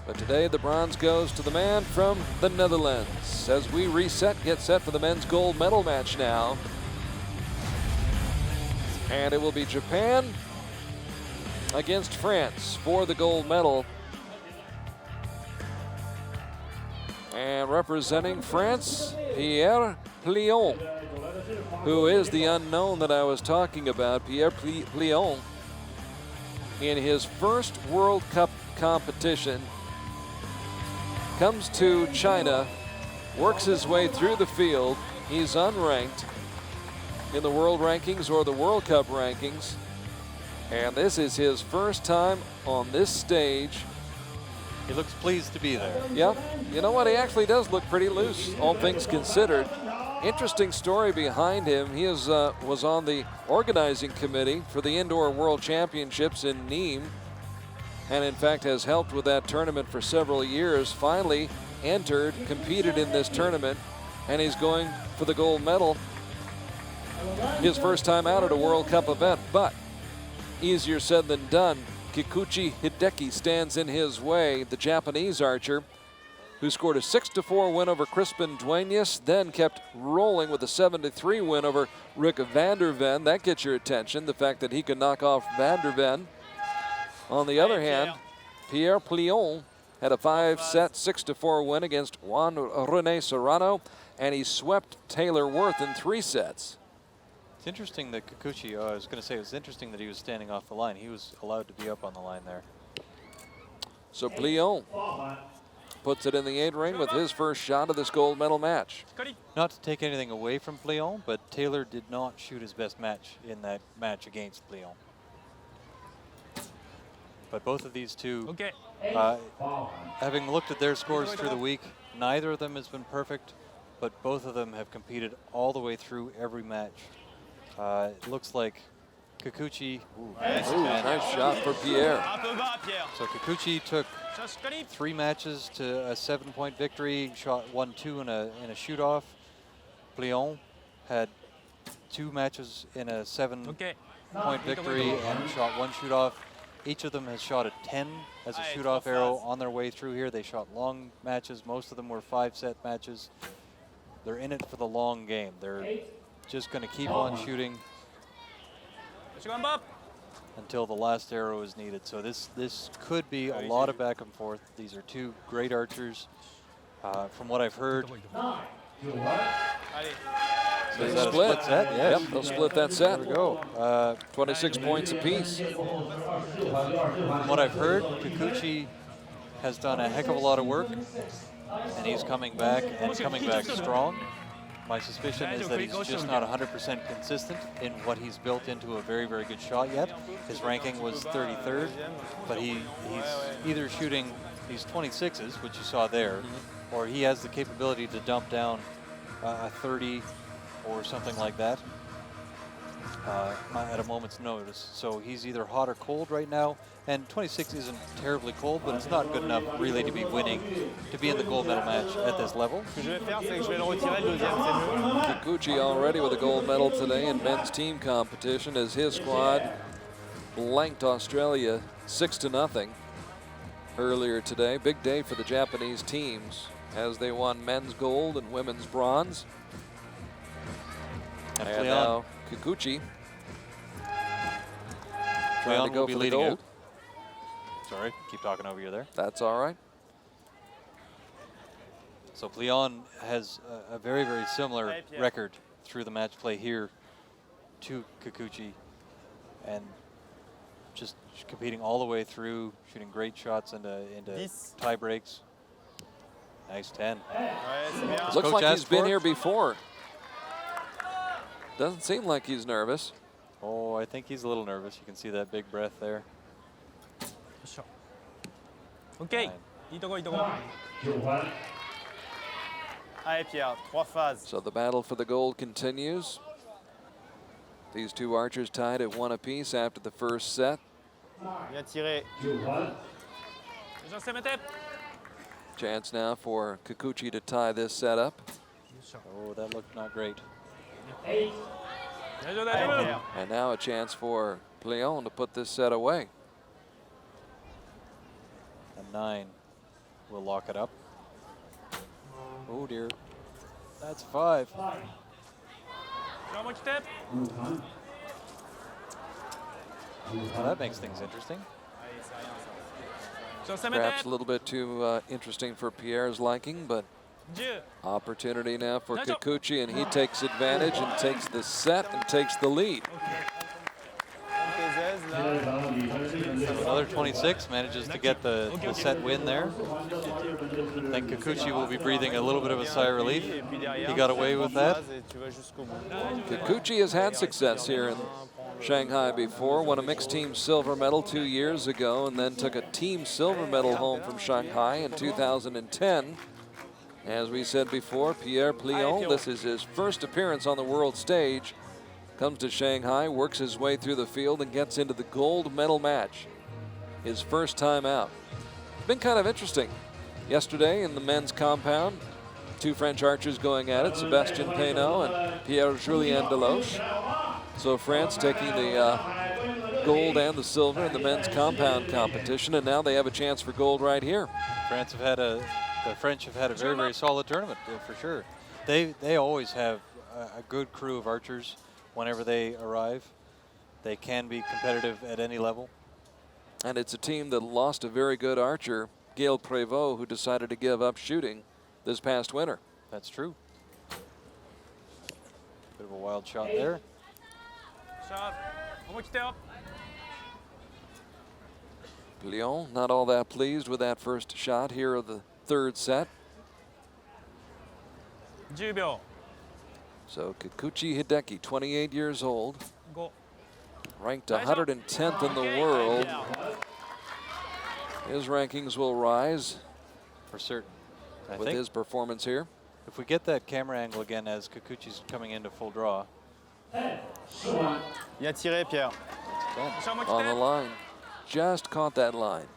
But today the bronze goes to the man from the Netherlands. As we reset, get set for the men's gold medal match now. And it will be Japan against France for the gold medal. And representing France, Pierre Plihon, who is the unknown that I was talking about. Pierre Plihon, in his first World Cup competition, comes to China, works his way through the field. He's unranked in the world rankings or the World Cup rankings. And this is his first time on this stage. He looks pleased to be there. Yeah, you know what? He actually does look pretty loose, all things considered. Interesting story behind him. He was on the organizing committee for the Indoor World Championships in Nîmes, and in fact has helped with that tournament for several years. Finally entered, competed in this tournament, and he's going for the gold medal. His first time out at a World Cup event, but easier said than done. Kikuchi Hideki stands in his way, the Japanese archer, who scored a 6-4 win over Crispin Dueñas, then kept rolling with a 7-3 win over Rick van der Ven. That gets your attention, the fact that he could knock off van der Ven. On the other hand, Pierre Plihon had a 5-set, 6-4 win against Juan René Serrano, and he swept Taylor Worth in 3 sets. It's interesting that Kikuchi, I was going to say, it was interesting that he was standing off the line. He was allowed to be up on the line there. So Pleon puts it in the 8 ring with his first shot of this gold medal match. Not to take anything away from Pleon, but Taylor did not shoot his best match in that match against Pleon. But both of these two, having looked at their scores through the week, neither of them has been perfect, but both of them have competed all the way through every match. It looks like Kikuchi, nice shot for Pierre. So Kikuchi took 3 matches to a 7-point victory, shot 1-2 in a shoot-off. Pleon had 2 matches in a 7-point victory and shot 1 shoot-off. Each of them has shot a 10 as a shoot-off arrow on their way through here. They shot long matches. Most of them were 5-set matches. They're in it for the long game. They're just going to keep on shooting until the last arrow is needed. So this could be a lot of back and forth. These are 2 great archers. From what I've heard, They is that a split. split set? Yes. Yep, they'll split that set. There we go. 26 points apiece. From what I've heard, Kikuchi has done a heck of a lot of work, and he's coming back and coming back strong. My suspicion is that he's just not 100% consistent in what he's built into a very, very good shot yet. His ranking was 33rd, but he's either shooting these 26s, which you saw there, or he has the capability to dump down a 30 or something like that at a moment's notice. So he's either hot or cold right now, and 26 isn't terribly cold, but it's not good enough really to be winning, to be in the gold medal match at this level. Kikuchi already with a gold medal today in men's team competition as his squad blanked Australia 6-0 earlier today. Big day for the Japanese teams as they won men's gold and women's bronze. And now Kikuchi trying to go for the gold. Sorry, keep talking over you there. That's all right. So Pleon has a very, very similar record through the match play here to Kikuchi, and just competing all the way through, shooting great shots into tie breaks. Nice 10. Looks like he's been here before. Doesn't seem like he's nervous. Oh, I think he's a little nervous. You can see that big breath there. Okay. So the battle for the gold continues. These 2 archers tied at 1 apiece after the first set. Chance now for Kikuchi to tie this set up. Oh, that looked not great. And now a chance for Pleon to put this set away. A 9. will lock it up. Oh dear. That's 5. Well, that makes things interesting. Perhaps a little bit too interesting for Pierre's liking, but opportunity now for Kikuchi, and he takes advantage and takes the set and takes the lead. Another 26 manages to get the set win there. I think Kikuchi will be breathing a little bit of a sigh of relief. He got away with that. Kikuchi has had success here in Shanghai before, won a mixed team silver medal 2 years ago, and then took a team silver medal home from Shanghai in 2010. As we said before, Pierre Plihon, this is his first appearance on the world stage. Comes to Shanghai, works his way through the field, and gets into the gold medal match. His first time out. It's been kind of interesting. Yesterday in the men's compound, 2 French archers going at it, Sébastien Peynaud and Pierre-Julien Deloche. So France taking the gold and the silver in the men's compound competition, and now they have a chance for gold right here. The French have had a very, very solid tournament for sure. They always have a good crew of archers whenever they arrive. They can be competitive at any level. And it's a team that lost a very good archer, Gail Prévost, who decided to give up shooting this past winter. That's true. Bit of a wild shot there. Pleon not all that pleased with that first shot here of the third set. So Kikuchi Hideki, 28 years old, ranked 110th in the world. His rankings will rise for certain with his performance here. If we get that camera angle again as Kikuchi's coming into full draw. Il a tiré, Pierre. On the line. Just caught that line.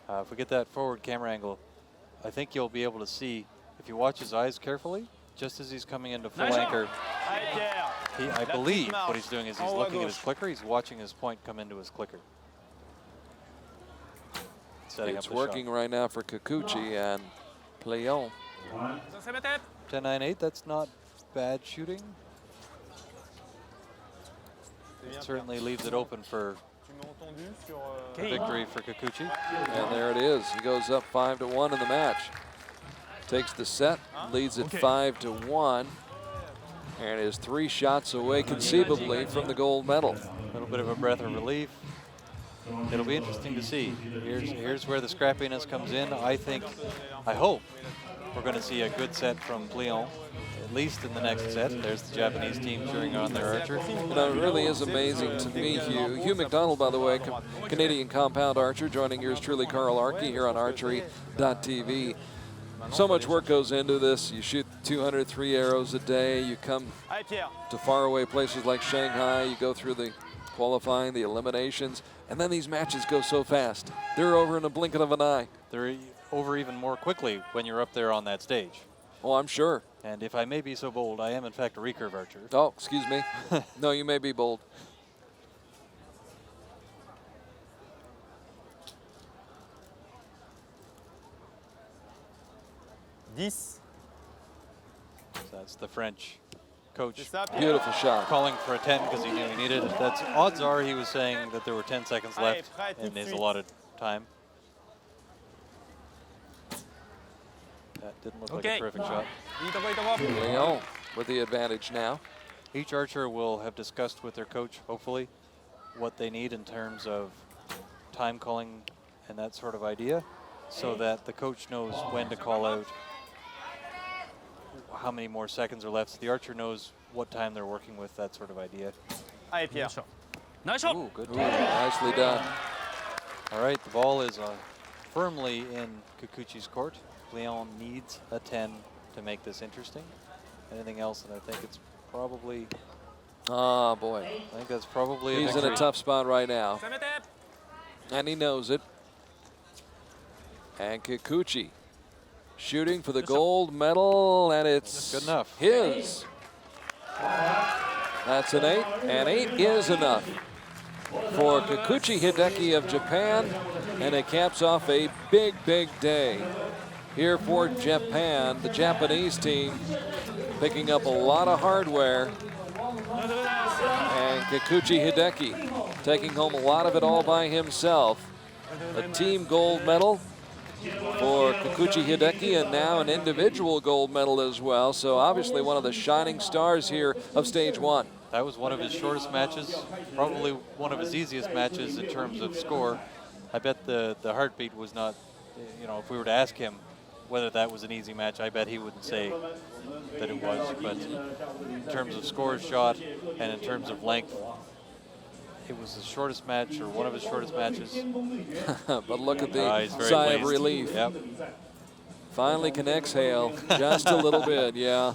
If we get that forward camera angle, I think you'll be able to see, if you watch his eyes carefully, just as he's coming into full anchor, I believe what he's doing is he's looking at his clicker. He's watching his point come into his clicker. It's working right now for Kikuchi and Pleon. 10-9-8, that's not bad shooting. It certainly leaves it open for a victory for Kikuchi. And there it is. He goes up 5-1 in the match. Takes the set, leads it 5-1, and is 3 shots away conceivably from the gold medal. A little bit of a breath of relief. It'll be interesting to see. Here's where the scrappiness comes in. I hope we're going to see a good set from Pleon, at least in the next set. There's the Japanese team cheering on their archer. You know, it really is amazing to me, Hugh. Hugh McDonald, by the way, Canadian compound archer, joining yours truly, Carl ARKY, here on Archery.tv. So much work goes into this. You shoot 203 arrows a day. You come to faraway places like Shanghai. You go through the qualifying, the eliminations, and then these matches go so fast. They're over in a blink of an eye. They're over even more quickly when you're up there on that stage. Oh, I'm sure. And if I may be so bold, I am in fact a recurve archer. Oh, excuse me. No, you may be bold. So that's the French coach. Beautiful shot. Calling for a 10 because he knew he needed it. That's odds are he was saying that there were 10 seconds left in his allotted time. That didn't look like a terrific shot. Leon with the advantage now. Each archer will have discussed with their coach, hopefully, what they need in terms of time calling and that sort of idea, so that the coach knows when to call out, how many more seconds are left. So the archer knows what time they're working with, that sort of idea. Nice shot. Ooh, good. Ooh, nicely done. All right, the ball is firmly in Kikuchi's court. Pleon needs a 10 to make this interesting. Anything else, and I think it's probably... Oh, boy. I think that's probably He's in a tough spot right now. And he knows it. And Kikuchi shooting for the gold medal, and it's good enough. His. That's an 8, and 8 is enough for Kikuchi Hideki of Japan, and it caps off a big, big day here for Japan. The Japanese team picking up a lot of hardware. And Kikuchi Hideki taking home a lot of it all by himself. A team gold medal for Kikuchi Hideki, and now an individual gold medal as well. So obviously one of the shining stars here of stage one. That was one of his shortest matches, probably one of his easiest matches in terms of score. I bet the heartbeat was not, you know, if we were to ask him whether that was an easy match, I bet he wouldn't say that it was. But in terms of scores shot and in terms of length, it was his shortest match, or one of his shortest matches. But look at the sigh of relief. Yep. Finally can exhale just a little bit, yeah.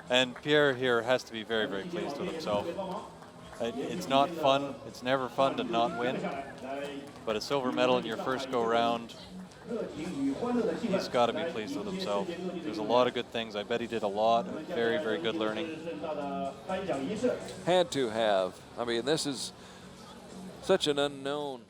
And Pierre here has to be very, very pleased with himself. It's not fun. It's never fun to not win. But a silver medal in your first go round, he's got to be pleased with himself. There's a lot of good things. I bet he did a lot of very, very good learning. Had to have. I mean, this is such an unknown